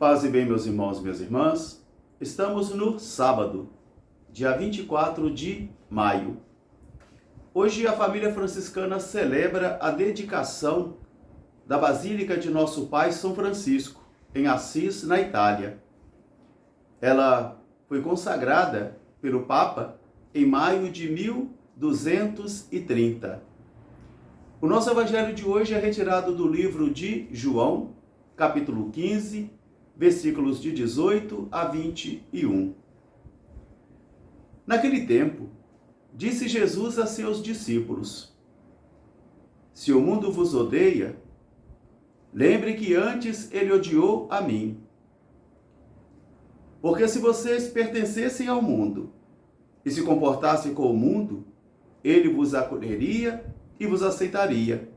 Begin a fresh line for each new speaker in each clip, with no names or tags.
Paz e bem, meus irmãos e minhas irmãs. Estamos no sábado, dia 24 de maio. Hoje a família franciscana celebra a dedicação da Basílica de Nosso Pai São Francisco, em Assis, na Itália. Ela foi consagrada pelo Papa em maio de 1230. O nosso evangelho de hoje é retirado do livro de João, capítulo 15, versículos de 18 a 21. Naquele tempo, disse Jesus a seus discípulos: Se o mundo vos odeia, lembre que antes ele odiou a mim. Porque se vocês pertencessem ao mundo e se comportassem com o mundo, ele vos acolheria e vos aceitaria.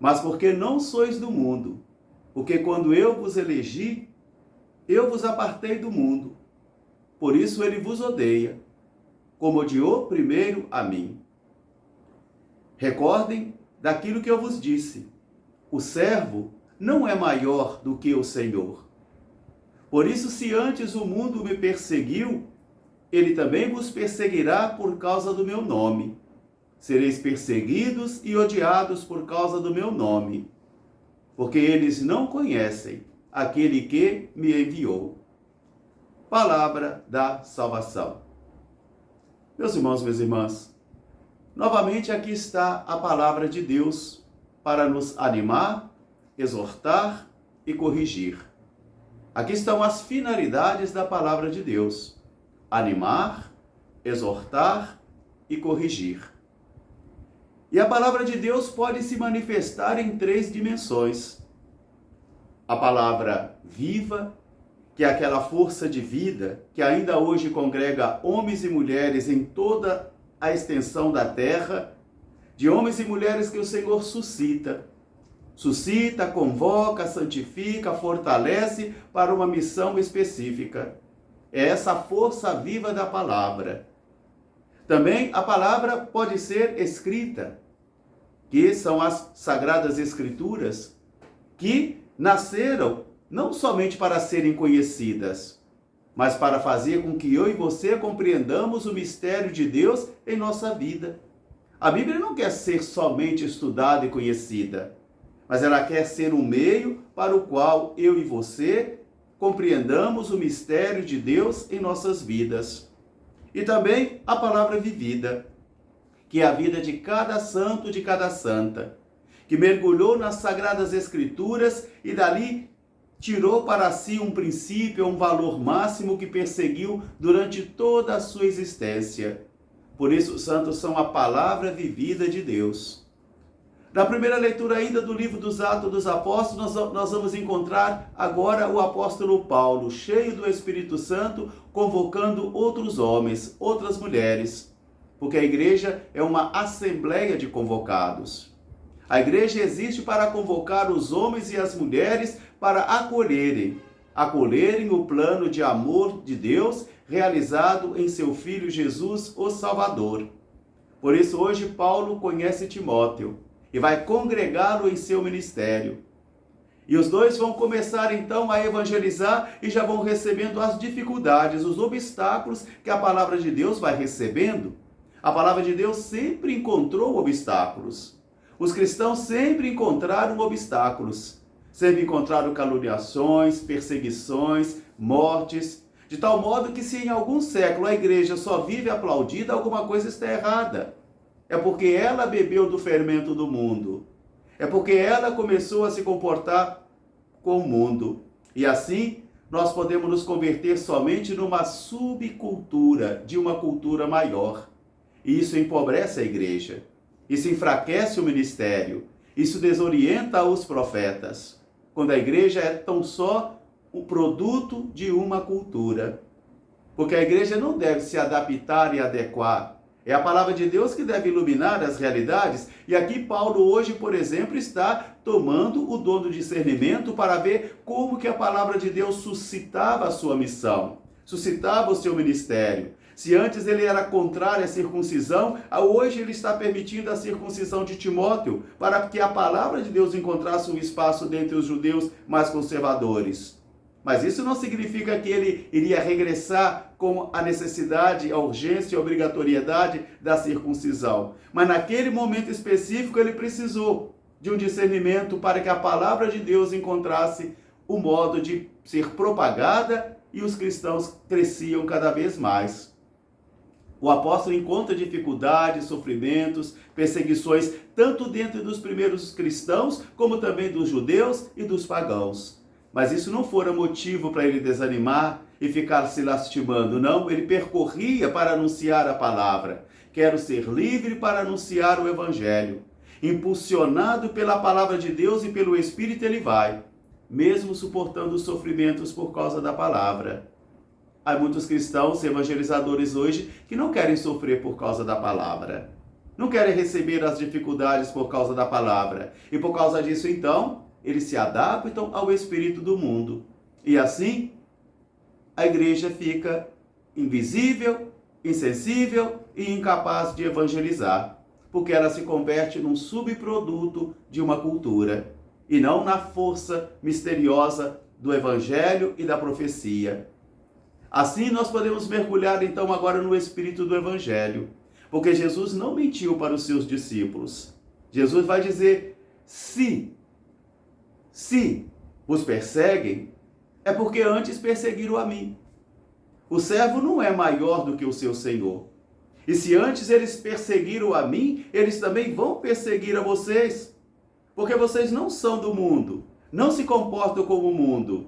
Mas porque não sois do mundo, porque quando eu vos elegi, eu vos apartei do mundo. Por isso ele vos odeia, como odiou primeiro a mim. Recordem daquilo que eu vos disse: o servo não é maior do que o Senhor. Por isso, se antes o mundo me perseguiu, ele também vos perseguirá por causa do meu nome. Sereis perseguidos e odiados por causa do meu nome, porque eles não conhecem aquele que me enviou. Palavra da salvação. Meus irmãos, minhas irmãs, novamente aqui está a palavra de Deus para nos animar, exortar e corrigir. Aqui estão as finalidades da palavra de Deus: animar, exortar e corrigir. E a palavra de Deus pode se manifestar em três dimensões. A palavra viva, que é aquela força de vida que ainda hoje congrega homens e mulheres em toda a extensão da terra, de homens e mulheres que o Senhor suscita, convoca, santifica, fortalece para uma missão específica. É essa força viva da palavra. Também a palavra pode ser escrita, que são as Sagradas Escrituras, que nasceram não somente para serem conhecidas, mas para fazer com que eu e você compreendamos o mistério de Deus em nossa vida. A Bíblia não quer ser somente estudada e conhecida, mas ela quer ser um meio para o qual eu e você compreendamos o mistério de Deus em nossas vidas. E também a palavra vivida, que é a vida de cada santo, de cada santa, que mergulhou nas Sagradas Escrituras e dali tirou para si um princípio, um valor máximo que perseguiu durante toda a sua existência. Por isso, os santos são a palavra vivida de Deus. Na primeira leitura ainda do livro dos Atos dos Apóstolos, nós vamos encontrar agora o apóstolo Paulo, cheio do Espírito Santo, convocando outros homens, outras mulheres, porque a igreja é uma assembleia de convocados. A igreja existe para convocar os homens e as mulheres para acolherem o plano de amor de Deus realizado em seu Filho Jesus, o Salvador. Por isso hoje Paulo conhece Timóteo e vai congregá-lo em seu ministério. E os dois vão começar então a evangelizar e já vão recebendo as dificuldades, os obstáculos que a palavra de Deus vai recebendo. A palavra de Deus sempre encontrou obstáculos. Os cristãos sempre encontraram obstáculos. Sempre encontraram caluniações, perseguições, mortes, de tal modo que se em algum século a igreja só vive aplaudida, alguma coisa está errada. É porque ela bebeu do fermento do mundo. É porque ela começou a se comportar com o mundo. E assim, nós podemos nos converter somente numa subcultura de uma cultura maior. E isso empobrece a igreja. Isso enfraquece o ministério. Isso desorienta os profetas. Quando a igreja é tão só o produto de uma cultura. Porque a igreja não deve se adaptar e adequar. É a palavra de Deus que deve iluminar as realidades. E aqui Paulo hoje, por exemplo, está tomando o dom do discernimento para ver como que a palavra de Deus suscitava a sua missão, suscitava o seu ministério. Se antes ele era contrário à circuncisão, hoje ele está permitindo a circuncisão de Timóteo, para que a palavra de Deus encontrasse um espaço dentre os judeus mais conservadores. Mas isso não significa que ele iria regressar com a necessidade, a urgência e a obrigatoriedade da circuncisão. Mas naquele momento específico ele precisou de um discernimento para que a palavra de Deus encontrasse o modo de ser propagada e os cristãos cresciam cada vez mais. O apóstolo encontra dificuldades, sofrimentos, perseguições, tanto dentro dos primeiros cristãos, como também dos judeus e dos pagãos. Mas isso não fora motivo para ele desanimar e ficar se lastimando, não. Ele percorria para anunciar a palavra. Quero ser livre para anunciar o evangelho. Impulsionado pela palavra de Deus e pelo Espírito, ele vai, mesmo suportando os sofrimentos por causa da palavra. Há muitos cristãos evangelizadores hoje que não querem sofrer por causa da palavra. Não querem receber as dificuldades por causa da palavra. E por causa disso, então, eles se adaptam ao espírito do mundo. E assim, a igreja fica invisível, insensível e incapaz de evangelizar. Porque ela se converte num subproduto de uma cultura. E não na força misteriosa do evangelho e da profecia. Assim nós podemos mergulhar então agora no espírito do evangelho, porque Jesus não mentiu para os seus discípulos. Jesus vai dizer, se vos perseguem, é porque antes perseguiram a mim. O servo não é maior do que o seu senhor. E se antes eles perseguiram a mim, eles também vão perseguir a vocês, porque vocês não são do mundo, não se comportam como o mundo.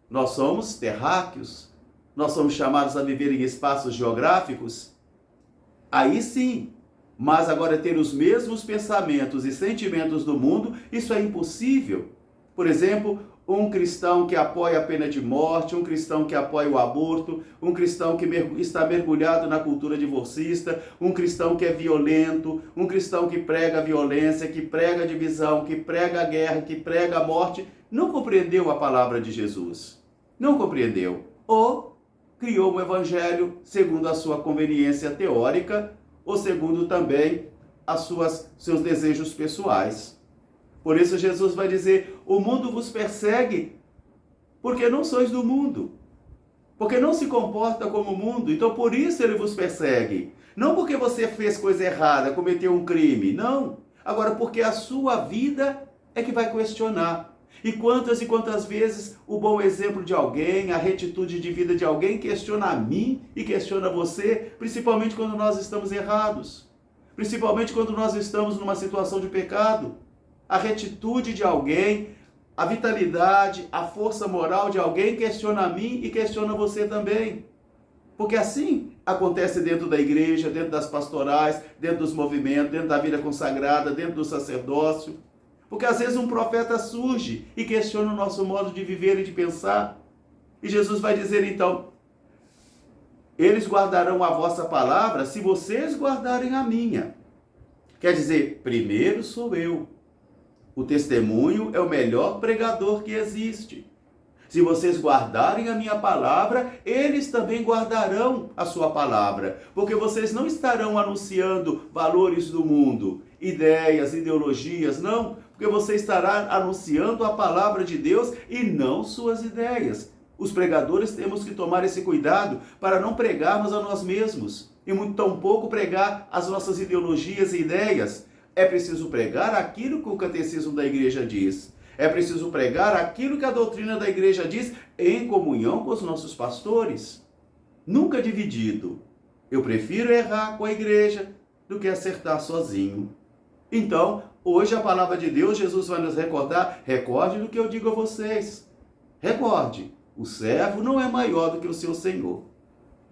Nós somos terráqueos. Nós somos chamados a viver em espaços geográficos? Aí sim, mas agora ter os mesmos pensamentos e sentimentos do mundo, isso é impossível. Por exemplo, um cristão que apoia a pena de morte, um cristão que apoia o aborto, um cristão que está mergulhado na cultura divorcista, um cristão que é violento, um cristão que prega a violência, que prega a divisão, que prega a guerra, que prega a morte, não compreendeu a palavra de Jesus. Não compreendeu. Ou criou um evangelho segundo a sua conveniência teórica ou segundo também seus desejos pessoais. Por isso Jesus vai dizer, o mundo vos persegue porque não sois do mundo, porque não se comporta como o mundo, então por isso ele vos persegue. Não porque você fez coisa errada, cometeu um crime, não. Agora porque a sua vida é que vai questionar. E quantas vezes o bom exemplo de alguém, a retitude de vida de alguém questiona a mim e questiona você, principalmente quando nós estamos errados, principalmente quando nós estamos numa situação de pecado. A retitude de alguém, a vitalidade, a força moral de alguém questiona a mim e questiona você também. Porque assim acontece dentro da igreja, dentro das pastorais, dentro dos movimentos, dentro da vida consagrada, dentro do sacerdócio. Porque às vezes um profeta surge e questiona o nosso modo de viver e de pensar. E Jesus vai dizer então, eles guardarão a vossa palavra se vocês guardarem a minha. Quer dizer, primeiro sou eu. O testemunho é o melhor pregador que existe. Se vocês guardarem a minha palavra, eles também guardarão a sua palavra. Porque vocês não estarão anunciando valores do mundo, ideias, ideologias, não. Porque você estará anunciando a palavra de Deus e não suas ideias. Os pregadores temos que tomar esse cuidado para não pregarmos a nós mesmos. E muito tampouco pregar as nossas ideologias e ideias. É preciso pregar aquilo que o catecismo da igreja diz. É preciso pregar aquilo que a doutrina da igreja diz em comunhão com os nossos pastores. Nunca dividido. Eu prefiro errar com a igreja do que acertar sozinho. Então, hoje a palavra de Deus, Jesus vai nos recordar, recorde do que eu digo a vocês. Recorde, o servo não é maior do que o seu senhor.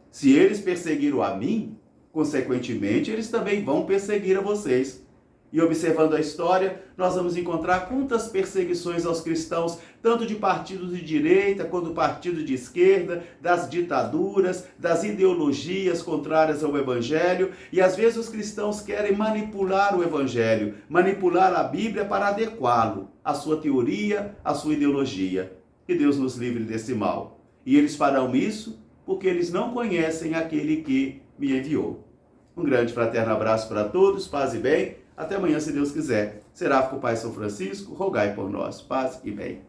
Se eles perseguiram a mim, consequentemente, eles também vão perseguir a vocês. E observando a história, nós vamos encontrar quantas perseguições aos cristãos, tanto de partidos de direita quanto partido de esquerda, das ditaduras, das ideologias contrárias ao evangelho. E às vezes os cristãos querem manipular o evangelho, manipular a Bíblia para adequá-lo à sua teoria, à sua ideologia. Que Deus nos livre desse mal. E eles farão isso porque eles não conhecem aquele que me enviou. Um grande fraterno abraço para todos, paz e bem. Até amanhã, se Deus quiser. Seráfico Pai São Francisco, rogai por nós. Paz e bem.